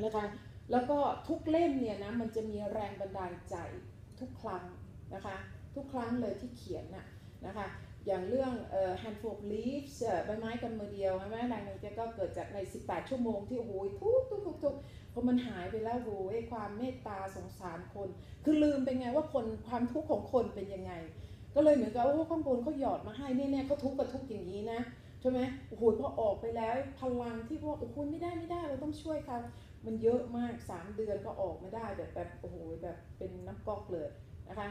นะคะแล้วก็ทุกเล่มเนี่ยนะมันจะมีแรงบันดาลใจทุกครั้งนะคะทุกครั้งเลยที่เขียนนะคะอย่างเรื่องhandful of leaves ใบไม้กำมือเดียวใช่ไหมแรงนึงก็เกิดจากใน18ชั่วโมงที่โอ้โหทุกพอมันหายไปแล้วโอ้ยความเมตตาสงสารคนคือลืมไปไงว่าคนความทุกข์ของคนเป็นยังไงก็เลยเหมือนกับว่าข้างบนเขาหยอดมาให้เนี่ยเขาทุกข์กับทุกข์อย่างนี้นะใช่ไหมโอ้โหพอออกไปแล้วพลังที่พวกโอ้โหไม่ได้เราต้องช่วยเขามันเยอะมาก3 เดือนก็ออกไม่ได้แบบโอ้โหแบบเป็นน้ำก๊อกเลยนะคะ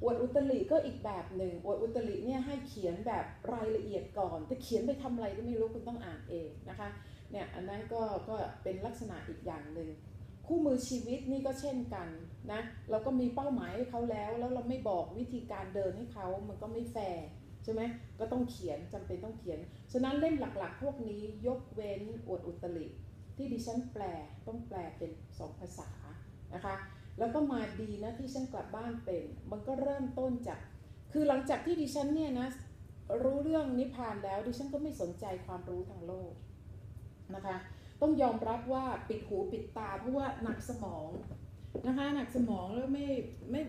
อวดอุตริก็อีกแบบหนึ่งอวดอุตริเนี่ยให้เขียนแบบรายละเอียดก่อนแต่เขียนไปทำอะไรก็ไม่รู้คุณต้องอ่านเองนะคะเนี่ยอันนั้นก็เป็นลักษณะอีกอย่างหนึ่งคู่มือชีวิตนี่ก็เช่นกันนะเราก็มีเป้าหมายให้เขาแล้วเราไม่บอกวิธีการเดินให้เขามันก็ไม่แฟร์ใช่ไหมก็ต้องเขียนจำเป็นต้องเขียนฉะนั้นเล่มหลักๆพวกนี้ยกเว้นอวดอุตริที่ดิฉันแปลต้องแปลเป็น2 ภาษานะคะแล้วก็มาดีนะที่ฉันกลับบ้านเป็นมันก็เริ่มต้นจากคือหลังจากที่ดิฉันเนี่ยนะรู้เรื่องนิพพานแล้วดิฉันก็ไม่สนใจความรู้ทางโลกนะคะต้องยอมรับว่าปิดหูปิดตาเพราะว่าหนักสมองนะคะหนักสมองแล้ว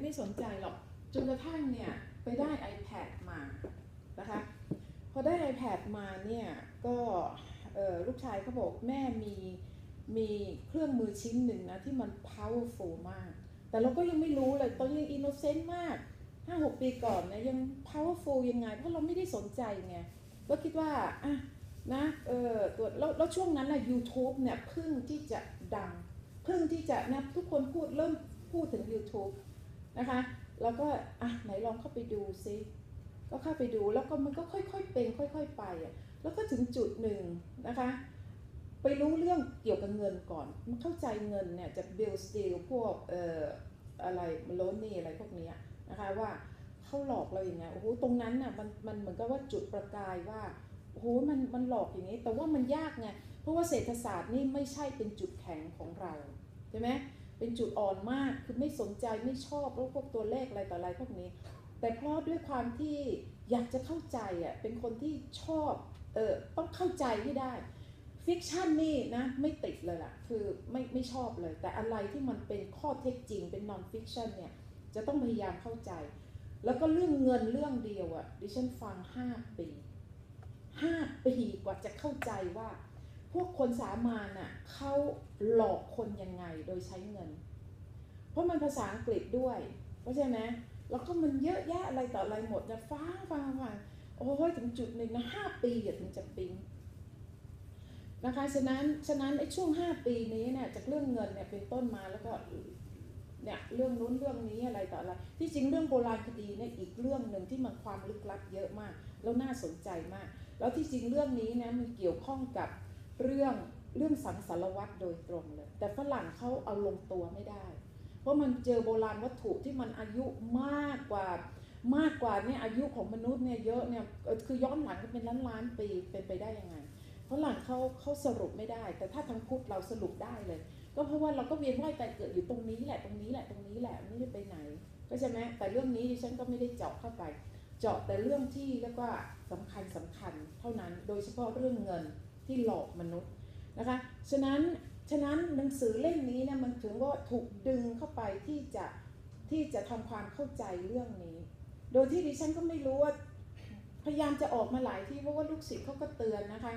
ไม่สนใจหรอกจนกระทั่งเนี่ยไปได้ iPad มานะคะพอได้ iPad มาเนี่ยก็ลูกชายเขาบอกแม่มีเครื่องมือชิ้นหนึ่งนะที่มัน powerful มากแต่เราก็ยังไม่รู้เลยตอนยัง innocent มาก 5-6 ปีก่อนนะยัง powerful ยังไงเพราะเราไม่ได้สนใจไงก็คิดว่าอ่ะนะตัวแล้วช่วงนั้นนะ YouTube เนี่ยเพิ่งที่จะดังเพิ่งที่จะนะทุกคนเริ่มพูดถึง YouTube นะคะแล้วก็อ่ะไหนลองเข้าไปดูซิก็เข้าไปดูแล้วก็มันก็ค่อยๆเป็นค่อยๆไปอ่ะแล้วก็ถึงจุดหนึ่งนะคะไปรู้เรื่องเกี่ยวกับเงินก่อนมันเข้าใจเงินเนี่ยจากบิลสตีลพวกอะไรโลนี่อะไรพวกนี้นะคะว่าเขาหลอกเราอย่างไงโอ้โหตรงนั้นน่ะมันเหมือนกับว่าจุดประกายว่าโอ้โหมันหลอกอย่างนี้แต่ว่ามันยากไงเพราะว่าเศรษฐศาสตร์นี่ไม่ใช่เป็นจุดแข็งของเราใช่ไหมเป็นจุดอ่อนมากคือไม่สนใจไม่ชอบพวกตัวเลขอะไรต่ออะไรพวกนี้แต่เพราะด้วยความที่อยากจะเข้าใจอ่ะเป็นคนที่ชอบต้องเข้าใจให้ได้ฟิกชันนี่นะไม่ติดเลยล่ะคือไม่ชอบเลยแต่อะไรที่มันเป็นข้อเท็จจริงเป็นนอนฟิกชันเนี่ยจะต้องพยายามเข้าใจแล้วก็เรื่องเงินเรื่องเดียวอ่ะดิฉันฟัง5 ปีกว่าจะเข้าใจว่าพวกคนสามัญน่ะเขาหลอกคนยังไงโดยใช้เงินเพราะมันภาษาอังกฤษด้วยเพราะใช่ไหมแล้วก็มันเยอะแยะอะไรต่ออะไรหมดนะฟังโอ้ยถึงจุดหนึ่งนะ5 ปีถึงจะปิ๊งนะคะฉะนั้นไอ้ช่วง5 ปีนี้เนี่ยจากเรื่องเงินเนี่ยเป็นต้นมาแล้วก็เนี่ยเรื่องนู้นเรื่องนี้อะไรต่ออะไรที่จริงเรื่องโบราณคดีเนี่ยอีกเรื่องหนึ่งที่มันความลึกลับเยอะมากแล้วน่าสนใจมากแล้วที่จริงเรื่องนี้นะมันเกี่ยวข้องกับเรื่องสังสารวัตรโดยตรงเลยแต่ฝรั่งเขาเอาลงตัวไม่ได้เพราะมันเจอโบราณวัตถุที่มันอายุมากกว่าเนี่ยอายุของมนุษย์เนี่ยเยอะเนี่ยคือย้อนหลังกันเป็นล้านปีเป็นไปได้ยังไงฝรั่งเขาสรุปไม่ได้แต่ถ้าทางพุทธเราสรุปได้เลยก็เพราะว่าเราก็เวียนว่ายตายเกิดอยู่ตรงนี้แหละไม่ได้ไปไหนก็ใช่ไหมแต่เรื่องนี้ดิฉันก็ไม่ได้เจาะเข้าไปเจาะแต่เรื่องที่แล้วก็สำคัญเท่านั้นโดยเฉพาะเรื่องเงินที่หลอกมนุษย์นะคะฉะนั้นหนังสือเล่มนี้เนี่ยมันถึงว่าถูกดึงเข้าไปที่จะทำความเข้าใจเรื่องนี้โดยที่ดิฉันก็ไม่รู้ว่าพยายามจะออกมาหลายที่เพราะว่าลูกศิษย์เขาก็เตือนนะคะ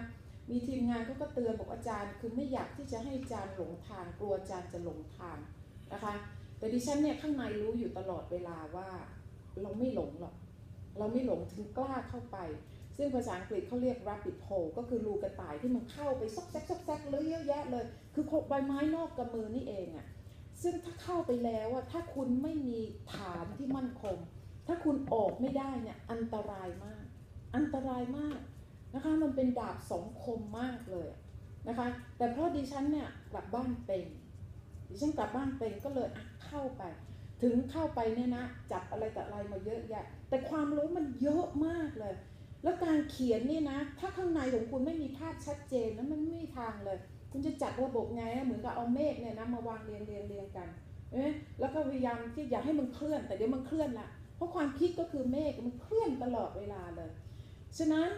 มีทีมงานเขาก็เตือนบอกอาจารย์คือไม่อยากที่จะให้อาจารย์หลงทางกลัวอาจารย์จะหลงทางนะคะแต่ดิฉันเนี่ยข้างในรู้อยู่ตลอดเวลาว่าเราไม่หลงหรอกเราไม่หลงถึงกล้าเข้าไปซึ่งภาษาอังกฤษเขาเรียก rabbit hole ก็คือรูกระต่ายที่มันเข้าไปซอกแซกเลยเยอะแยะเลยคือใบไม้นอกกำมือนี่เองอ่ะซึ่งถ้าเข้าไปแล้วอ่ะถ้าคุณไม่มีฐานที่มั่นคงถ้าคุณออกไม่ได้เนี่ยอันตรายมากนะคะมันเป็นดาบ2 คมมากเลยนะคะแต่เพราะดิฉันเนี่ยกลับบ้านเป็นก็เลยเข้าไปถึงเข้าไปเนี่ยนะจับอะไรแต่อะไรมาเยอะแยะแต่ความรู้มันเยอะมากเลยแล้วการเขียนนี่นะถ้าข้างในของคุณไม่มีภาพชัดเจนนะมันไม่มีทางเลยคุณจะจัดระบบไงเหมือนกับเอาเมฆเนี่ยนะมาวางเรียงกันแล้วก็พยายามที่อยากให้มันเคลื่อนแต่เดี๋ยวมันเคลื่อนละเพราะความคิดก็คือเมฆมันเคลื่อนตลอดเวลาเลยฉะนั้น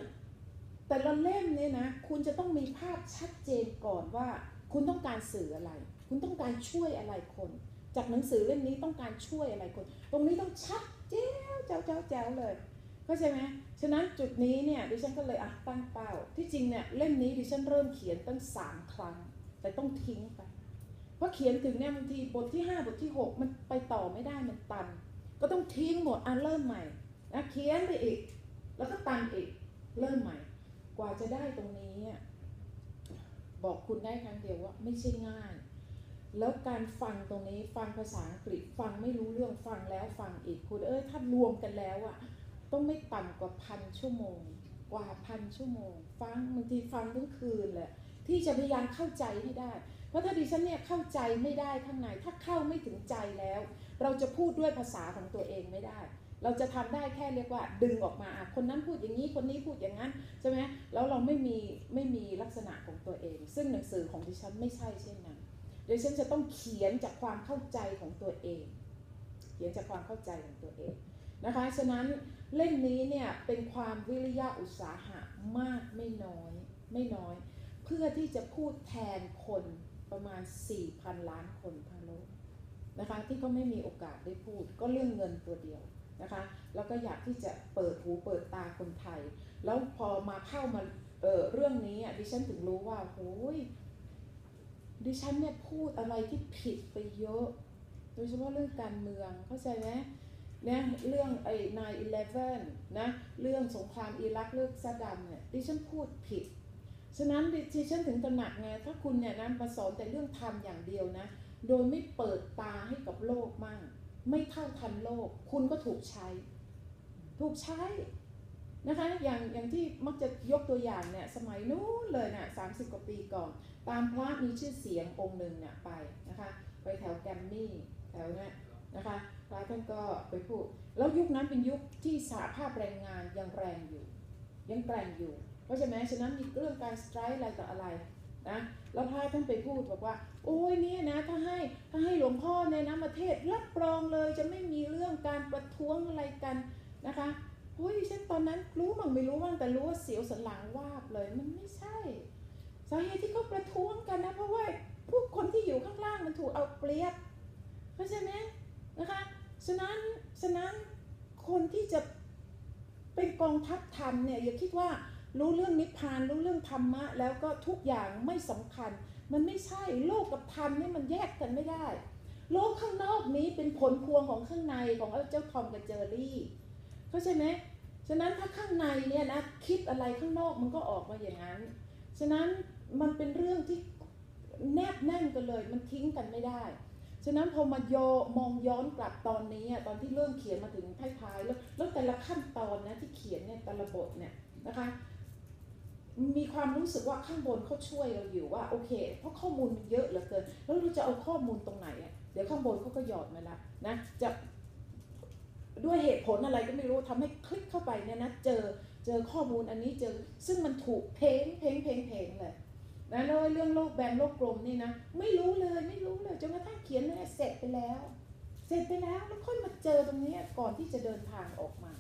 แต่ละเล่มเนี่ยนะคุณจะต้องมีภาพชัดเจนก่อนว่า คุณต้องการสื่ออะไรคุณต้องการช่วยอะไรคนจากหนังสือเล่มนี้ต้องการช่วยอะไรคนตรงนี้ต้องชัดแจ๋วแจ๋วแจ๋วแจ๋วเลยเข้าใจไหมฉะนั้นจุดนี้เนี่ยดิฉันก็เลยตั้งเป้าที่จริงเนี่ยเล่มนี้ดิฉันเริ่มเขียนตั้ง3 ครั้งแต่ต้องทิ้งไปเพราะเขียนถึงเนี่ยบางทีบทที่5บทที่6มันไปต่อไม่ได้มันตันก็ต้องทิ้งหมดเริ่มใหม่นะเขียนไปอีกแล้วก็ตันอีกเริ่มใหม่กว่าจะได้ตรงนี้บอกคุณได้ครั้งเดียวว่าไม่ใช่ง่ายแล้วการฟังตรงนี้ฟังภาษาอังกฤษฟังไม่รู้เรื่องฟังแล้วฟังอีกคุณถ้ารวมกันแล้วต้องไม่ต่ำกว่า1,000 ชั่วโมงกว่า1,000 ชั่วโมงฟังบางทีฟังทั้งคืนเลยที่จะพยายามเข้าใจให้ได้เพราะถ้าดิฉันเนี่ยเข้าใจไม่ได้ข้างในถ้าเข้าไม่ถึงใจแล้วเราจะพูดด้วยภาษาของตัวเองไม่ได้เราจะทำได้แค่เรียกว่าดึงออกมาคนนั้นพูดอย่างนี้คนนี้พูดอย่างนั้นใช่ไหมแล้วเราไม่มีลักษณะของตัวเองซึ่งหนังสือของดิฉันไม่ใช่เช่นนั้นดิฉันจะต้องเขียนจากความเข้าใจของตัวเองเขียนจากความเข้าใจของตัวเองนะคะฉะนั้นเล่มนี้เนี่ยเป็นความวิริยะอุตสาหะมากไม่น้อยเพื่อที่จะพูดแทนคนประมาณ 4,000 ล้านคนทั้งโลกนะคะที่เขาไม่มีโอกาสได้พูดก็เรื่องเงินตัวเดียวนะคะแล้วก็อยากที่จะเปิดหูเปิดตาคนไทยแล้วพอมาเข้ามาเรื่องนี้ดิฉันถึงรู้ว่าโอ้ยดิฉันเนี่ยพูดอะไรที่ผิดไปเยอะโดยเฉพาะเรื่องการเมืองเข้าใจไหมเนี่ยเรื่อง9/11นะเรื่องสงครามอิรักเรื่องซัดดัมเนี่ยดิฉันพูดผิดฉะนั้นดิฉันถึงตระหนักไงถ้าคุณเนี่ยนะมาสอนแต่เรื่องธรรมอย่างเดียวนะโดยไม่เปิดตาให้กับโลกมั่งไม่เท่าทันโลกคุณก็ถูกใช้นะคะอย่างที่มักจะยกตัวอย่างเนี่ยสมัยนู้นเลยนะ30 กว่าปีก่อนตามพระมีชื่อเสียงองค์หนึ่งเนี่ยไปนะคะไปแถวแกมมี่แถวเนี่ยนะคะพระท่านก็ไปพูดแล้วยุคนั้นเป็นยุคที่สหภาพแรงงานยังแกร่งอยู่เพราะฉะนั้นมีเรื่องการสไตรค์อะไรต่ออะไรนะแล้วพระท่านไปพูดบอกว่าโอ้ยเนี่ยนะถ้าให้หลวงพ่อเนี่ยนะมาเทศรับรองเลยจะไม่มีเรื่องการประท้วงอะไรกันนะคะโอ้ยฉันตอนนั้นรู้มั่งไม่รู้มั่งแต่รู้ว่าเสียวสันหลังวาบเลยมันไม่ใช่สาเหตุที่เขาประท้วงกันนะเพราะว่าพวกคนที่อยู่ข้างล่างมันถูกเอาเปรียบเพราะฉะนั้นนะคะฉะนั้นคนที่จะเป็นกองทัพธรรมเนี่ยอย่าคิดว่ารู้เรื่องนิพพานรู้เรื่องธรรมะแล้วก็ทุกอย่างไม่สำคัญมันไม่ใช่โลกกับธรรมนี่มันแยกกันไม่ได้โลกข้างนอกนี้เป็นผลพวงของข้างในของเจ้าทอมกับเจอรี่เข้าใจไหมฉะนั้นถ้าข้างในเนี่ยนะคิดอะไรข้างนอกมันก็ออกมาอย่างนั้นฉะนั้นมันเป็นเรื่องที่แนบแน่นกันเลยมันทิ้งกันไม่ได้ฉะนั้นพอมามองย้อนกลับตอนนี้ตอนที่เริ่มเขียนมาถึงท้ายๆแล้วแต่ละขั้นตอนนะที่เขียนเนี่ยแต่ละบทเนี่ยนะคะมีความรู้สึกว่าข้างบนเขาช่วยเราอยู่ว่าโอเคเพราะข้อมูลมันเยอะเหลือเกินแล้วเราจะเอาข้อมูลตรงไหนเดี๋ยวข้างบนเขาก็หยอดมาละนะจะด้วยเหตุผลอะไรก็ไม่รู้ทำให้คลิกเข้าไปเนี่ยนะเจอข้อมูลอันนี้เจอซึ่งมันถูกเพ้งเลยนะแล้วเรื่องโลกแบนโลกกลมนี่นะไม่รู้เลยจนกระทั่งเขียนเนี่ยเสร็จไปแล้วแล้วค่อยมาเจอตรงนี้ก่อนที่จะเดินทางออกมา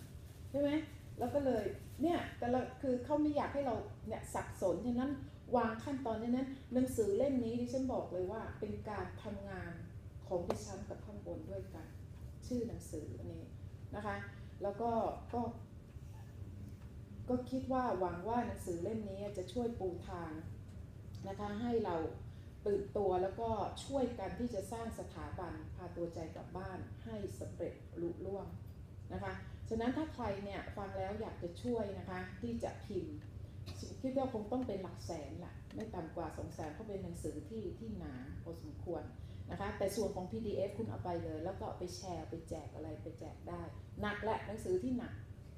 ใช่ไหมแล้วก็เลยเนี่ยแต่ละคือเขาไม่อยากให้เราเนี่ยสับสนฉะนั้นวางขั้นตอนฉะนั้นหนังสือเล่มนี้ดิฉันบอกเลยว่าเป็นการทำงานของดิฉันกับข้างบนด้วยกันชื่อหนังสืออันนี้นะคะแล้วก็คิดว่าหวังว่าหนังสือเล่มนี้จะช่วยปูทางนะคะให้เราตื่นตัวแล้วก็ช่วยกันที่จะสร้างสถาบันพาตัวใจกลับบ้านให้สำเร็จลุล่วงนะคะฉะนั้นถ้าใครเนี่ยฟังแล้วอยากจะช่วยนะคะที่จะพิมพ์คิดว่าคงต้องเป็นหลักแสนแหละไม่ต่ำกว่า200,000เพราะเป็นหนังสือที่หนาพอสมควรนะคะแต่ส่วนของ PDF คุณเอาไปเลยแล้วก็ไปแชร์ไปแจกอะไรไปแจกได้หนักและหนังสือที่หนัก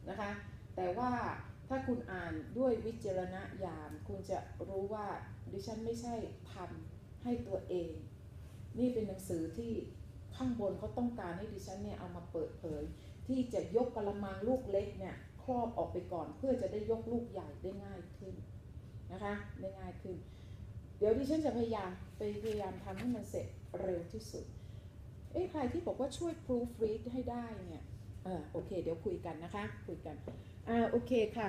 นะคะแต่ว่าถ้าคุณอ่านด้วยวิจารณญาณคุณจะรู้ว่าดิฉันไม่ใช่ทำให้ตัวเองนี่เป็นหนังสือที่ข้างบนเขาต้องการให้ดิฉันเนี่ยเอามาเปิดเผยที่จะยกกระมังลูกเล็กเนี่ยครอบออกไปก่อนเพื่อจะได้ยกลูกใหญ่ได้ง่ายขึ้นนะคะได้ง่ายขึ้นเดี๋ยวดิฉันจะพยายามทำให้มันเสร็จเร็วที่สุดใครที่บอกว่าช่วย proofread ให้ได้เนี่ยโอเคเดี๋ยวคุยกันนะคะคุยกันโอเคค่ะ